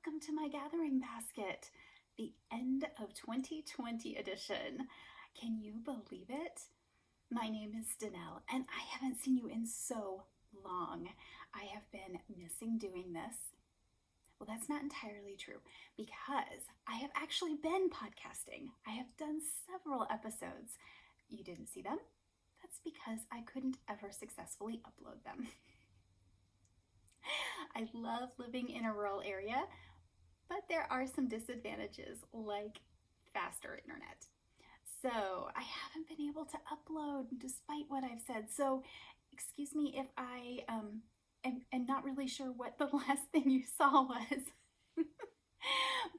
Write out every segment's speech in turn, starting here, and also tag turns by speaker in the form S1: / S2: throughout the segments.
S1: welcome to my gathering basket, the end of 2020 edition. Can you believe it? My name is Danelle and I haven't seen you in so long. I have been missing doing this. Well, that's not entirely true because I have actually been podcasting. I have done several episodes. You didn't see them? That's because I couldn't ever successfully upload them. I love living in a rural area, but there are some disadvantages like faster internet. So I haven't been able to upload despite what I've said. So excuse me if I am not really sure what the last thing you saw was.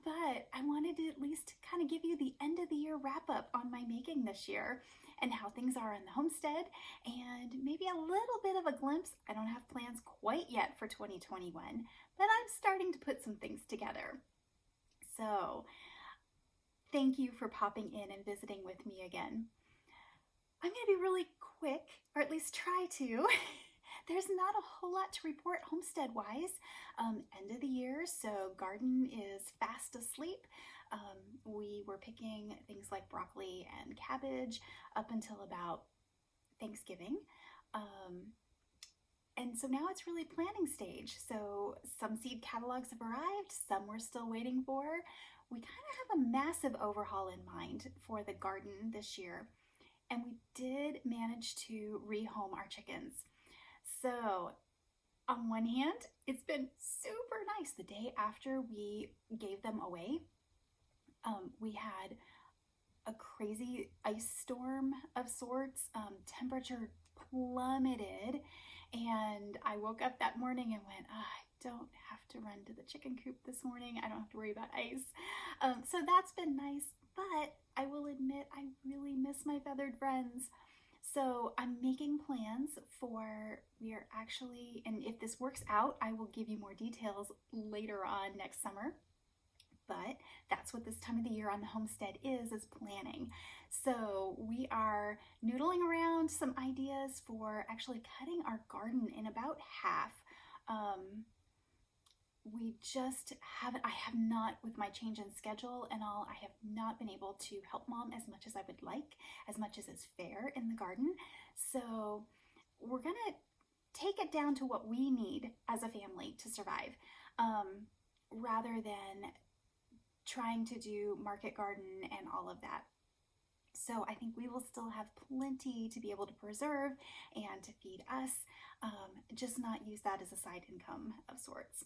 S1: But I wanted to at least kind of give you the end of the year wrap up on my making this year and how things are in the homestead, and maybe a little bit of a glimpse. I don't have plans quite yet for 2021, but I'm starting to put some things together. So thank you for popping in and visiting with me again. I'm going to be really quick, or at least try to. There's not a whole lot to report homestead-wise. End of the year, so garden is fast asleep. We were picking things like broccoli and cabbage up until about Thanksgiving. And so now it's really planning stage. So some seed catalogs have arrived, some we're still waiting for. We kind of have a massive overhaul in mind for the garden this year. And we did manage to rehome our chickens. So on one hand, it's been super nice. The day after we gave them away, we had a crazy ice storm of sorts. Temperature plummeted, and I woke up that morning and went, I don't have to run to the chicken coop this morning. I don't have to worry about ice. So that's been nice, but I will admit I really miss my feathered friends. So I'm making plans we are actually, and if this works out, I will give you more details later on next summer. But that's what this time of the year on the homestead is planning. So we are noodling around some ideas for actually cutting our garden in about half. We just haven't, I have not, with my change in schedule and all, I have not been able to help Mom as much as I would like, as much as is fair in the garden. So we're gonna take it down to what we need as a family to survive, rather than trying to do market garden and all of that. So I think we will still have plenty to be able to preserve and to feed us, just not use that as a side income of sorts.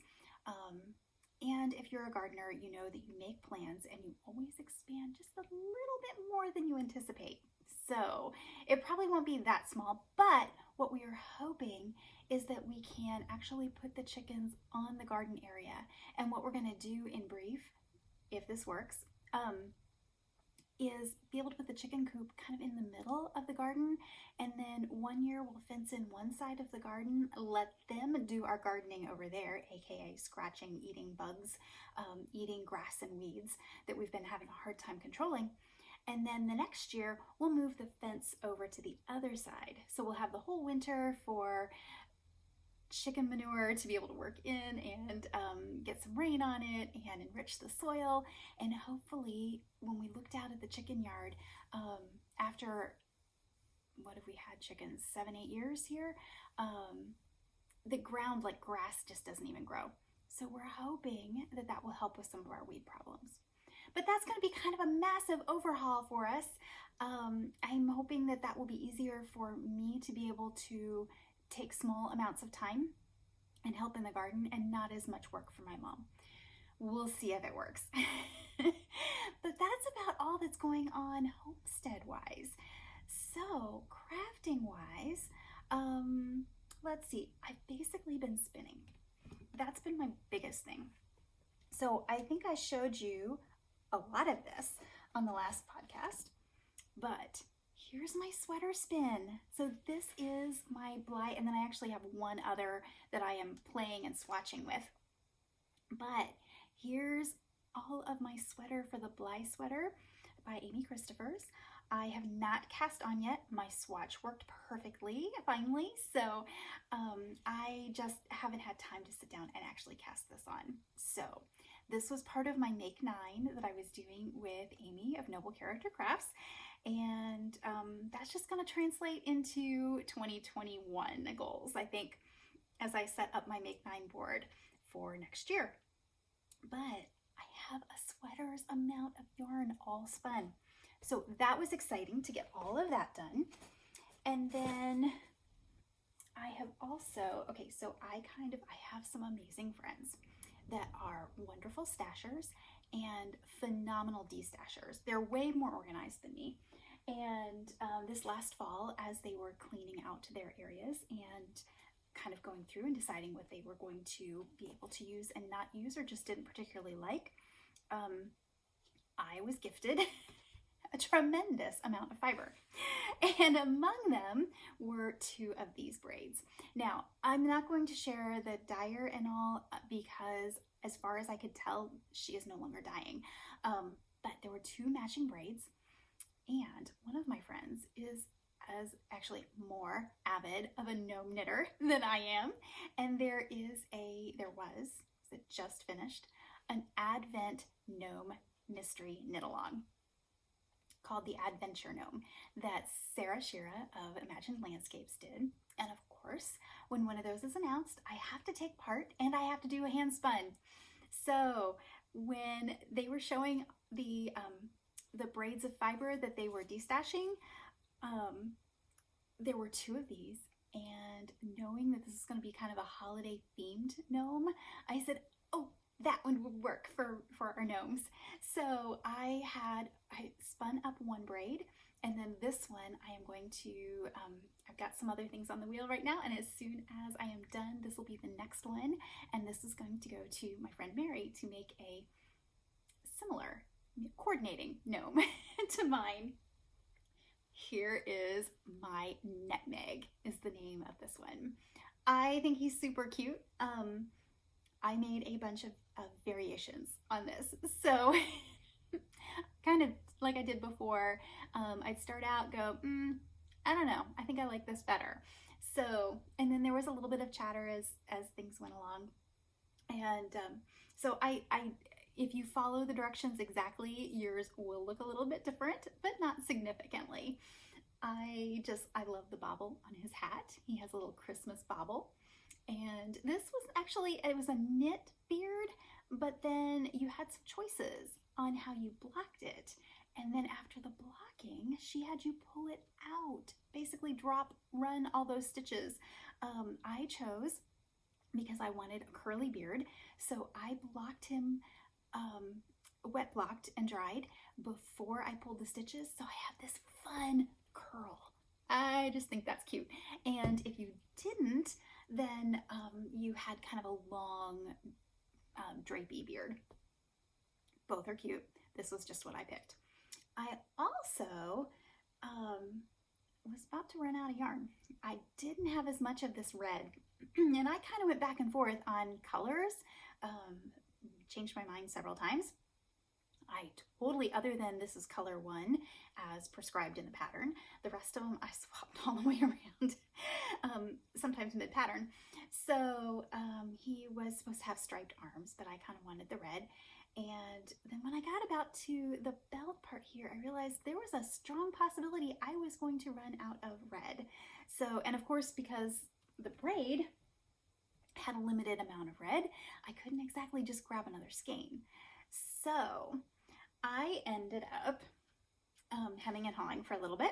S1: And if you're a gardener, you know that you make plans and you always expand just a little bit more than you anticipate. So it probably won't be that small, but what we are hoping is that we can actually put the chickens on the garden area. And what we're going to do in brief, if this works, is be able to put the chicken coop kind of in the middle of the garden, and then one year we'll fence in one side of the garden, let them do our gardening over there, aka scratching, eating bugs, eating grass and weeds that we've been having a hard time controlling. And then the next year we'll move the fence over to the other side. So we'll have the whole winter for chicken manure to be able to work in and get some rain on it and enrich the soil. And hopefully when we looked out at the chicken yard, after, what have we had chickens, 7-8 years here, the ground, like grass, just doesn't even grow. So we're hoping that that will help with some of our weed problems. But that's going to be kind of a massive overhaul for us. I'm hoping that that will be easier for me to be able to take small amounts of time and help in the garden and not as much work for my mom. We'll see if it works. But that's about all that's going on homestead-wise. So crafting-wise, let's see, I've basically been spinning. That's been my biggest thing. So I think I showed you a lot of this on the last podcast, but here's my sweater spin. So this is my Bly, and then I actually have one other that I am playing and swatching with. But here's all of my sweater for the Bly Sweater by Amy Christophers. I have not cast on yet. My swatch worked perfectly, finally, so I just haven't had time to sit down and actually cast this on. So this was part of my Make 9 that I was doing with Amy of Noble Character Crafts. And that's just going to translate into 2021 goals, I think, as I set up my Make 9 board for next year. But I have a sweater's amount of yarn all spun. So that was exciting to get all of that done. And then I have also, okay, so I have some amazing friends that are wonderful stashers and phenomenal destashers. They're way more organized than me. And this last fall, as they were cleaning out their areas and kind of going through and deciding what they were going to be able to use and not use or just didn't particularly like, I was gifted a tremendous amount of fiber. And among them were 2 of these braids. Now, I'm not going to share the dyer and all because as far as I could tell, she is no longer dyeing. But there were 2 matching braids, and one of my friends is actually more avid of a gnome knitter than I am. And there was, it just finished, an Advent Gnome mystery knit along called the Adventure Gnome that Sarah Shira of Imagined Landscapes did. And of course, when one of those is announced, I have to take part and I have to do a hand spun. So when they were showing the braids of fiber that they were destashing, there were 2 of these, and knowing that this is going to be kind of a holiday themed gnome, I said, oh, that one would work for our gnomes. So I spun up 1 braid, and then this one I am going to, I've got some other things on the wheel right now, and as soon as I am done, this will be the next one, and this is going to go to my friend Mary to make a similar coordinating gnome to mine. Here is my Nutmeg is the name of this one. I think he's super cute. I made a bunch of variations on this. So kind of like I did before, I'd start out, go, I don't know, I think I like this better. So, and then there was a little bit of chatter as things went along. And so if you follow the directions exactly, yours will look a little bit different, but not significantly. I love the bobble on his hat. He has a little Christmas bobble. And this was actually, it was a knit beard, but then you had some choices on how you blocked it. And then after the blocking, she had you pull it out, basically run all those stitches. I chose, because I wanted a curly beard, so I blocked him, wet blocked and dried before I pulled the stitches. So I have this fun curl. I just think that's cute. And if you didn't, then you had kind of a long drapey beard. Both are cute. This was just what I picked. I also was about to run out of yarn. I didn't have as much of this red, and I kind of went back and forth on colors, changed my mind several times. I totally, other than this is color 1 as prescribed in the pattern, the rest of them I swapped all the way around, sometimes mid-pattern. So he was supposed to have striped arms, but I kind of wanted the red. And then when I got about to the belt part here, I realized there was a strong possibility I was going to run out of red. So, and of course, because the braid had a limited amount of red, I couldn't exactly just grab another skein. So I ended up hemming and hawing for a little bit.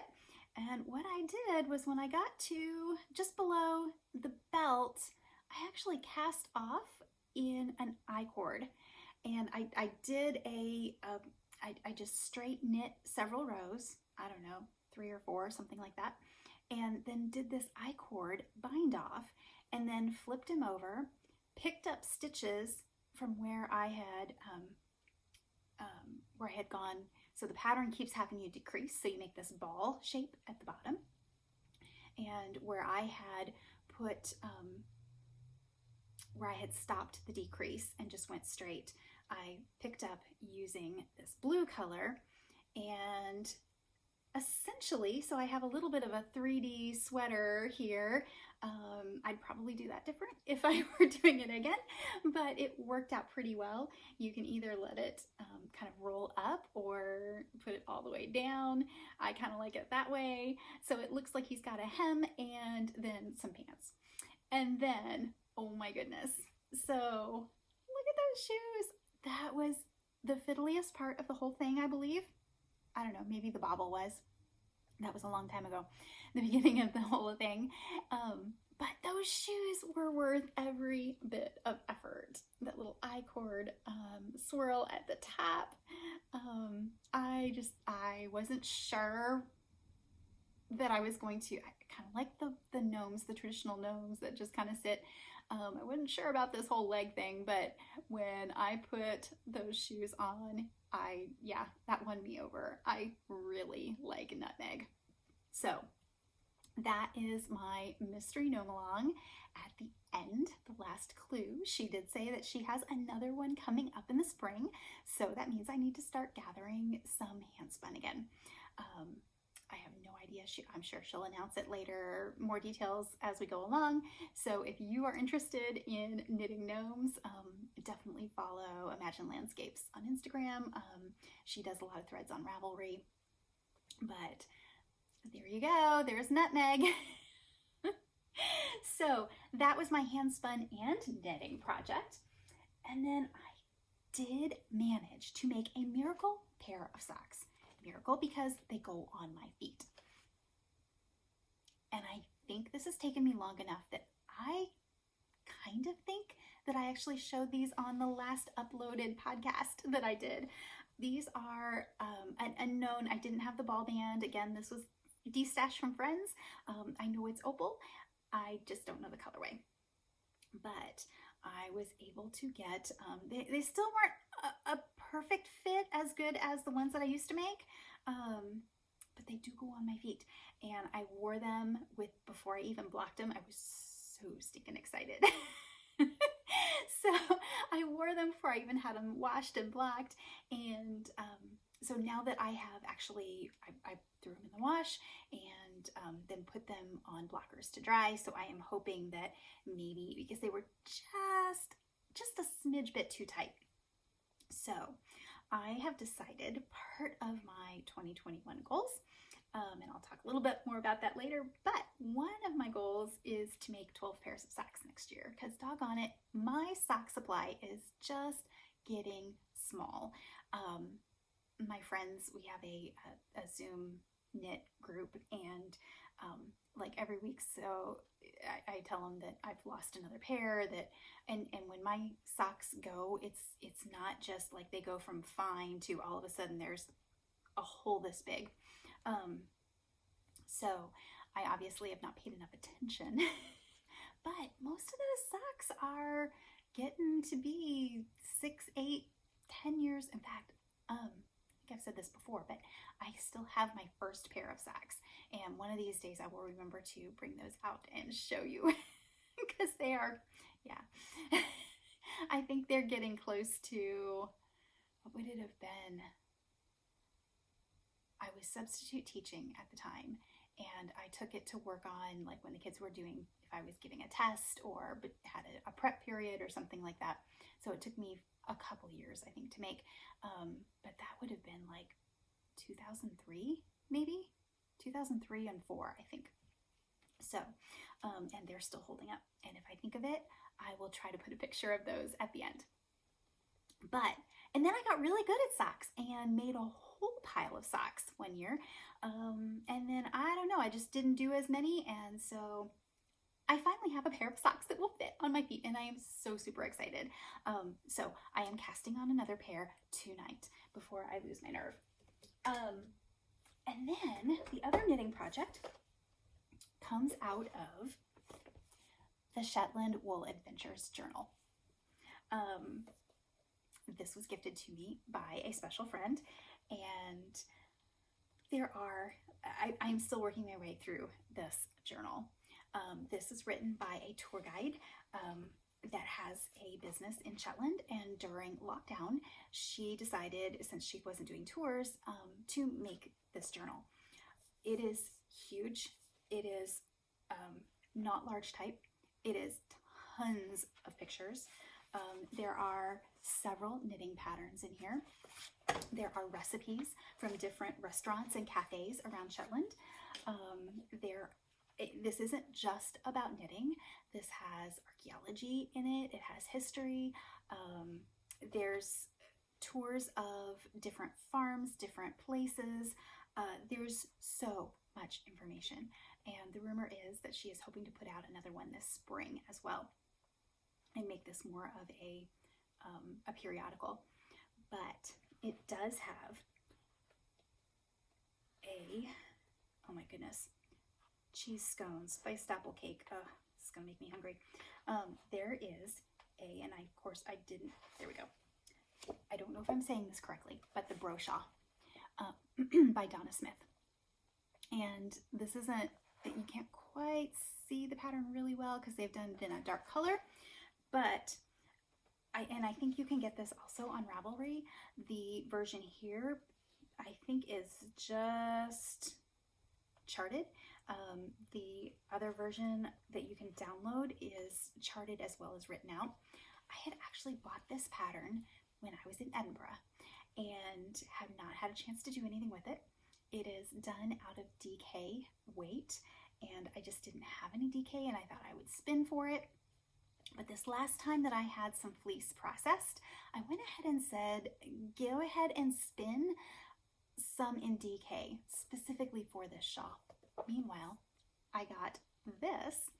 S1: And what I did was when I got to just below the belt, I actually cast off in an I-cord. And I did I just straight knit several rows, I don't know, 3 or 4, something like that. And then did this I-cord bind off and then flipped him over, picked up stitches from where I had gone. So the pattern keeps having you decrease, so you make this ball shape at the bottom. And where I had put, where I had stopped the decrease and just went straight, I picked up using this blue color and essentially, so I have a little bit of a 3D sweater here. I'd probably do that different if I were doing it again, but it worked out pretty well. You can either let it kind of roll up or put it all the way down. I kind of like it that way. So it looks like he's got a hem and then some pants. And then, oh my goodness. So look at those shoes. That was the fiddliest part of the whole thing, I believe. I don't know, maybe the bobble was. That was a long time ago, the beginning of the whole thing. But those shoes were worth every bit of effort. That little I-cord swirl at the top. I wasn't sure that I was going to, I kind of like the gnomes, the traditional gnomes that just kind of sit. I wasn't sure about this whole leg thing, but when I put those shoes on, yeah, that won me over. I really like nutmeg. So that is my mystery gnome along. At the end, the last clue, she did say that she has another one coming up in the spring. So that means I need to start gathering some handspun again. I have no idea. I'm sure she'll announce it later, more details as we go along. So if you are interested in knitting gnomes, definitely follow Imagine Landscapes on Instagram. She does a lot of threads on Ravelry. But there you go. There's nutmeg. So that was my handspun and knitting project. And then I did manage to make a miracle pair of socks. Miracle because they go on my feet. And I think this has taken me long enough that I kind of think that I actually showed these on the last uploaded podcast that I did. These are unknown. I didn't have the ball band. Again, this was destashed from friends. I know it's opal. I just don't know the colorway. But I was able to get, they still weren't a perfect fit, as good as the ones that I used to make, but they do go on my feet. And I wore them before I even blocked them. I was so stinking excited. So I wore them before I even had them washed and blocked. And so now that I have actually, I threw them in the wash and then put them on blockers to dry. So I am hoping that maybe, because they were just a smidge bit too tight. So I have decided part of my 2021 goals, and I'll talk a little bit more about that later, but one of my goals is to make 12 pairs of socks next year, because doggone it, my sock supply is just getting small. My friends, we have a Zoom knit group, and like every week, so I tell them that I've lost another pair, and when my socks go, it's not just like they go from fine to all of a sudden there's a hole this big. So I obviously have not paid enough attention, but most of those socks are getting to be 6, 8, 10 years. In fact, I think I've said this before, but I still have my first pair of socks, and one of these days I will remember to bring those out and show you because they are, yeah, I think they're getting close to, what would it have been? I was substitute teaching at the time, and I took it to work on, like, when the kids were doing, if I was giving a test or had a prep period or something like that. So it took me a couple years, I think, to make, but that would have been like 2003, maybe 2003 and 4, I think. So, and they're still holding up. And if I think of it, I will try to put a picture of those at the end. And then I got really good at socks and made a whole pile of socks one year. And then I don't know, I just didn't do as many. And so I finally have a pair of socks that will fit on my feet, and I am so super excited. So I am casting on another pair tonight before I lose my nerve. And then the other knitting project comes out of the Shetland Wool Adventures Journal. This was gifted to me by a special friend, and I'm still working my way through this journal. This is written by a tour guide that has a business in Shetland, and during lockdown, she decided, since she wasn't doing tours, to make this journal. It is huge. It is not large type. It is tons of pictures. There are several knitting patterns in here. There are recipes from different restaurants and cafes around Shetland. This isn't just about knitting. This has archaeology in it. It has history. There's tours of different farms, different places. There's so much information. And the rumor is that she is hoping to put out another one this spring as well and make this more of a periodical. But it does have a, oh my goodness, cheese scones, spiced apple cake. Oh, this is gonna make me hungry. There is a, and of course I didn't, there we go. I don't know if I'm saying this correctly, but the brochure by Donna Smith. And this isn't, you can't quite see the pattern really well because they've done it in a dark color, but I think you can get this also on Ravelry. The version here, I think, is just charted. The other version that you can download is charted as well as written out. I had actually bought this pattern when I was in Edinburgh and have not had a chance to do anything with it. It is done out of DK weight, and I just didn't have any DK, and I thought I would spin for it. But this last time that I had some fleece processed, I went ahead and said, go ahead and spin some in DK, specifically for this shawl. Meanwhile, I got this,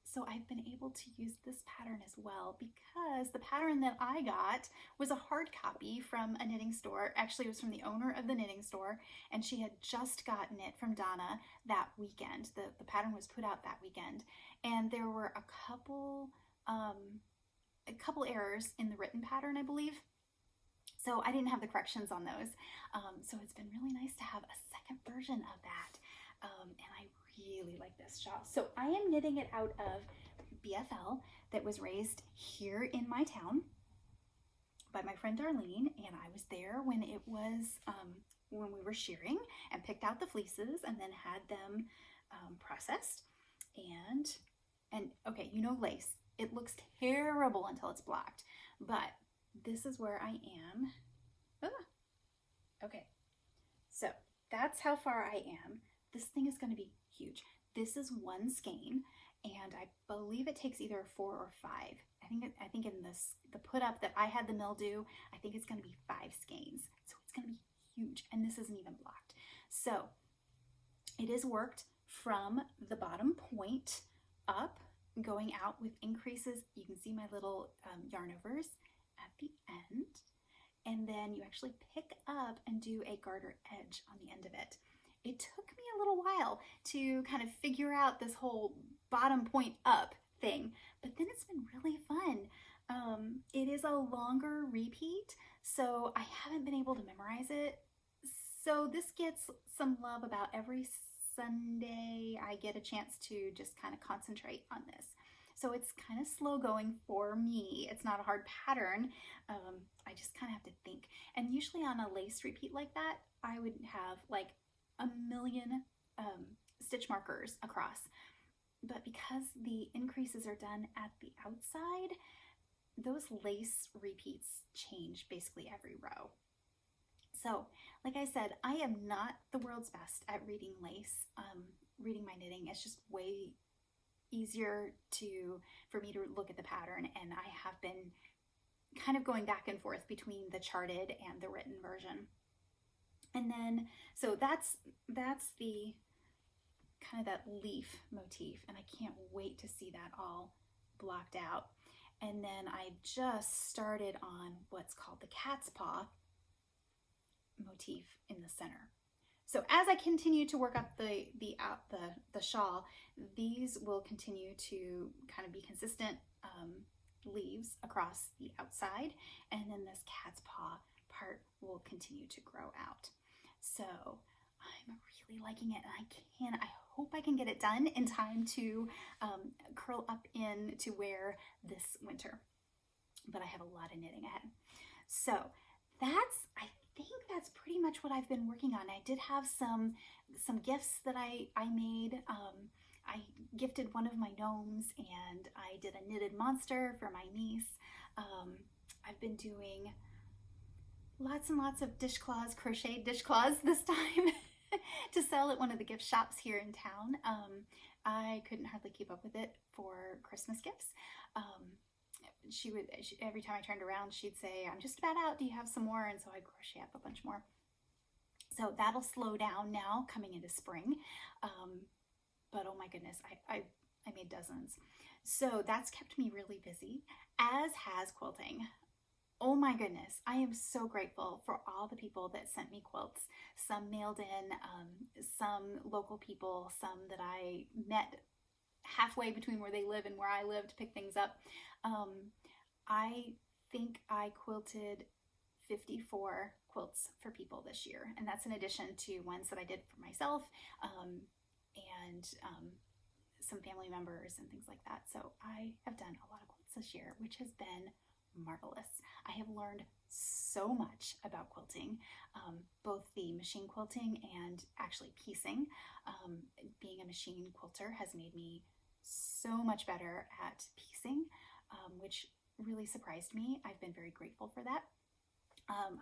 S1: so I've been able to use this pattern as well, because the pattern that I got was a hard copy from a knitting store. Actually, it was from the owner of the knitting store, and she had just gotten it from Donna that weekend. The pattern was put out that weekend, and there were a couple errors in the written pattern, I believe. So I didn't have the corrections on those. So it's been really nice to have a second version of that. And I really like this shawl. So I am knitting it out of BFL that was raised here in my town by my friend Darlene, and I was there when it was when we were shearing and picked out the fleeces and then had them processed. And okay, you know, lace, it looks terrible until it's blocked, but this is where I am. Okay, so that's how far I am. This thing is going to be huge. This is one skein, and I believe it takes either 4 or 5. I think in the put up that I had the mill do, I think it's going to be 5 skeins. So it's going to be huge, and this isn't even blocked. So it is worked from the bottom point up, going out with increases. You can see my little yarn overs at the end, and then you actually pick up and do a garter edge on the end of it. It took me a little while to kind of figure out this whole bottom point up thing, but then it's been really fun. It is a longer repeat, so I haven't been able to memorize it. So this gets some love. About every Sunday I get a chance to just kind of concentrate on this. So it's kind of slow going for me. It's not a hard pattern. I just kind of have to think. And usually on a lace repeat like that, I would have like a million stitch markers across. But because the increases are done at the outside, those lace repeats change basically every row. So, like I said, I am not the world's best at reading lace, reading my knitting. It's just way easier for me to look at the pattern, and I have been kind of going back and forth between the charted and the written version. And then, so that's the kind of that leaf motif, and I can't wait to see that all blocked out. And then I just started on what's called the cat's paw motif in the center. So as I continue to work up the shawl, these will continue to kind of be consistent leaves across the outside, and then this cat's paw part will continue to grow out. So I'm really liking it, and I hope I can get it done in time to curl up in to wear this winter. But I have a lot of knitting ahead. So I think that's pretty much what I've been working on. I did have some gifts that I made. I gifted one of my gnomes, and I did a knitted monster for my niece. I've been doing lots and lots of dishcloths, crocheted dishcloths this time to sell at one of the gift shops here in town. I couldn't hardly keep up with it for Christmas gifts. Every time I turned around, she'd say, "I'm just about out. Do you have some more?" And so I'd crochet up a bunch more. So that'll slow down now coming into spring. But oh my goodness, I made dozens. So that's kept me really busy, as has quilting. Oh my goodness, I am so grateful for all the people that sent me quilts. Some mailed in, some local people, some that I met halfway between where they live and where I live to pick things up. I think I quilted 54 quilts for people this year, and that's in addition to ones that I did for myself and some family members and things like that. So I have done a lot of quilts this year, which has been marvelous. I have learned so much about quilting, both the machine quilting and actually piecing. Being a machine quilter has made me so much better at piecing, which really surprised me. I've been very grateful for that.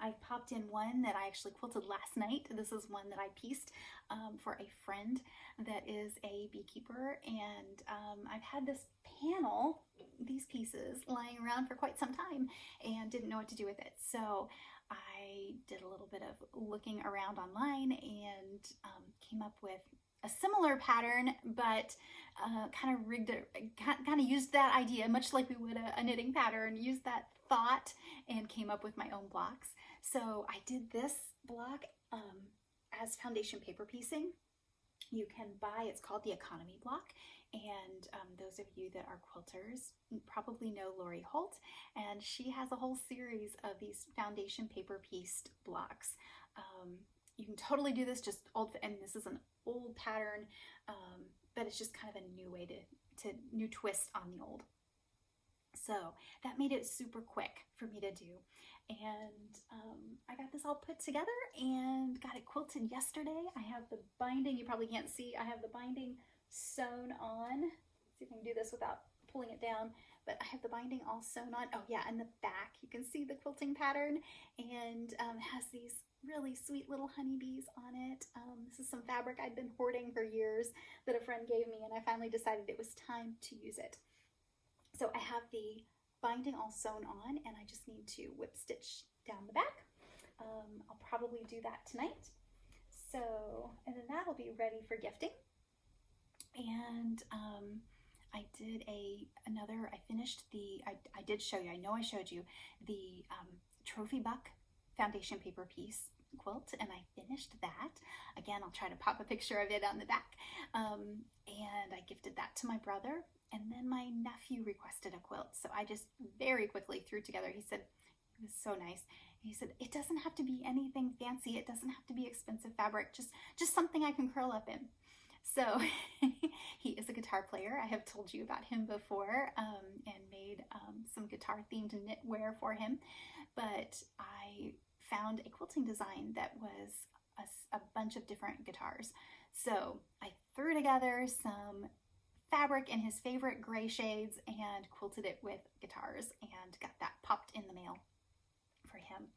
S1: I popped in one that I actually quilted last night. This is one that I pieced for a friend that is a beekeeper, and I've had this panel, these pieces, lying around for quite some time and didn't know what to do with it. So I did a little bit of looking around online and came up with a similar pattern, but kind of rigged it, kind of used that idea, much like we would a knitting pattern, used that thought and came up with my own blocks. So I did this block as foundation paper piecing. You can buy, it's called the economy block, and those of you that are quilters probably know Lori Holt, and she has a whole series of these foundation paper pieced blocks. You can totally do this just old, and this is an old pattern, but it's just kind of a new way to new twist on the old. So that made it super quick for me to do. And I got this all put together and got it quilted yesterday. I have the binding, you probably can't see, I have the binding sewn on. Let's see if I can do this without pulling it down, but I have the binding all sewn on. Oh yeah, and the back, you can see the quilting pattern, and has these really sweet little honeybees on it. This is some fabric I'd been hoarding for years that a friend gave me, and I finally decided it was time to use it. So I have the binding all sewn on, and I just need to whip stitch down the back. I'll probably do that tonight. So, and then that'll be ready for gifting. And I did I finished I did show you, I know I showed you the Trophy Buck foundation paper piece quilt, and I finished that. Again, I'll try to pop a picture of it on the back. And I gifted that to my brother, and then my nephew requested a quilt. So I just very quickly threw together, he said, it was so nice. He said, it doesn't have to be anything fancy. It doesn't have to be expensive fabric, just something I can curl up in. So he is a guitar player. I have told you about him before, and made some guitar themed knitwear for him. But I found a quilting design that was a bunch of different guitars. So I threw together some fabric in his favorite gray shades and quilted it with guitars and got that popped in the mail for him.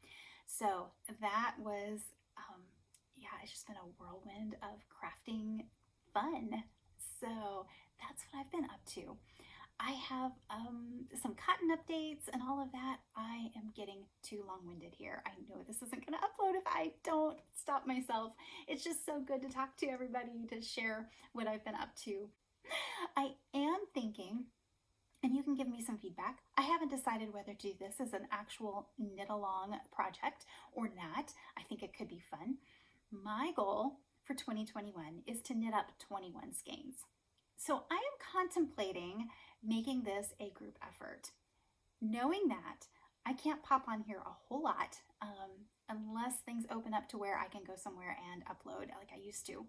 S1: So that was, yeah, it's just been a whirlwind of crafting fun. So that's what I've been up to. I have some cotton updates and all of that. I am getting too long-winded here. I know this isn't going to upload if I don't stop myself. It's just so good to talk to everybody, to share what I've been up to. I am thinking, and you can give me some feedback, I haven't decided whether to do this as an actual knit-along project or not. I think it could be fun. My goal for 2021 is to knit up 21 skeins. So I am contemplating making this a group effort, knowing that I can't pop on here a whole lot unless things open up to where I can go somewhere and upload like I used to.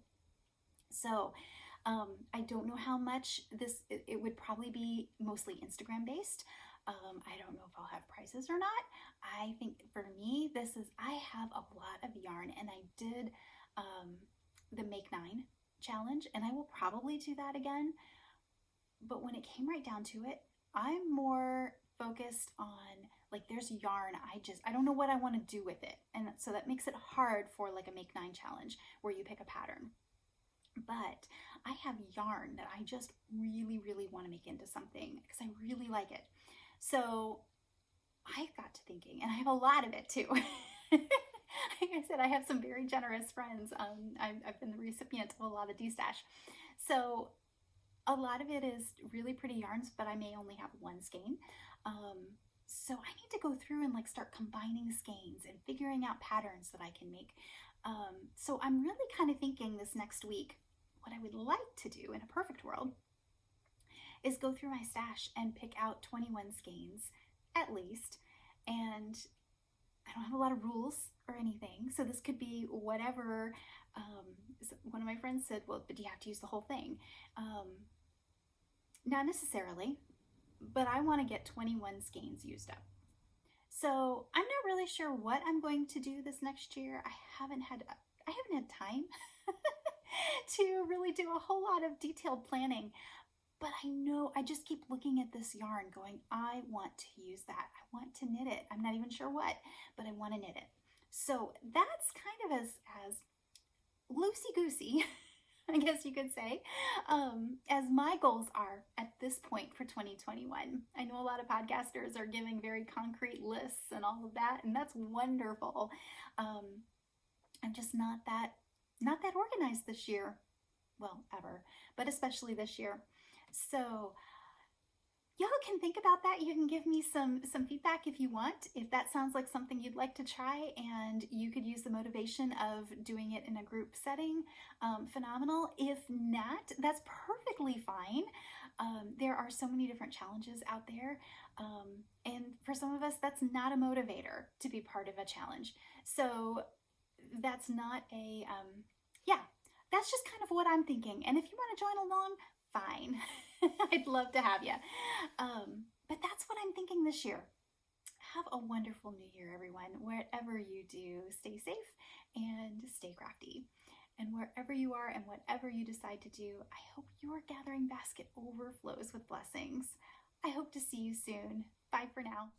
S1: So I don't know how much it would probably be mostly Instagram based. I don't know if I'll have prizes or not. I think for me, I have a lot of yarn, and I did the Make 9 challenge, and I will probably do that again. But when it came right down to it, I'm more focused on, like, there's yarn. I don't know what I want to do with it. And so that makes it hard for like a Make 9 challenge where you pick a pattern. But I have yarn that I just really, really want to make into something because I really like it. So I got to thinking, and I have a lot of it too. Like I said, I have some very generous friends. I've been the recipient of a lot of D-stash. So a lot of it is really pretty yarns, but I may only have one skein. So I need to go through and like start combining skeins and figuring out patterns that I can make. So I'm really kind of thinking this next week, what I would like to do in a perfect world is go through my stash and pick out 21 skeins at least. And I don't have a lot of rules or anything, so this could be whatever. One of my friends said, well, but do you have to use the whole thing? Not necessarily, but I want to get 21 skeins used up. So I'm not really sure what I'm going to do this next year. I haven't had time to really do a whole lot of detailed planning. But I know, I just keep looking at this yarn going, I want to use that. I want to knit it. I'm not even sure what, but I want to knit it. So that's kind of as loosey-goosey, I guess you could say, as my goals are at this point for 2021. I know a lot of podcasters are giving very concrete lists and all of that, and that's wonderful. I'm just not that organized this year. Well, ever, but especially this year. So y'all can think about that. You can give me some feedback if you want, if that sounds like something you'd like to try and you could use the motivation of doing it in a group setting. Phenomenal. If not, that's perfectly fine. There are so many different challenges out there. And for some of us, that's not a motivator to be part of a challenge. So that's not a, that's just kind of what I'm thinking. And if you want to join along, fine. I'd love to have you. But that's what I'm thinking this year. Have a wonderful new year, everyone. Wherever you do, stay safe and stay crafty. And wherever you are and whatever you decide to do, I hope your gathering basket overflows with blessings. I hope to see you soon. Bye for now.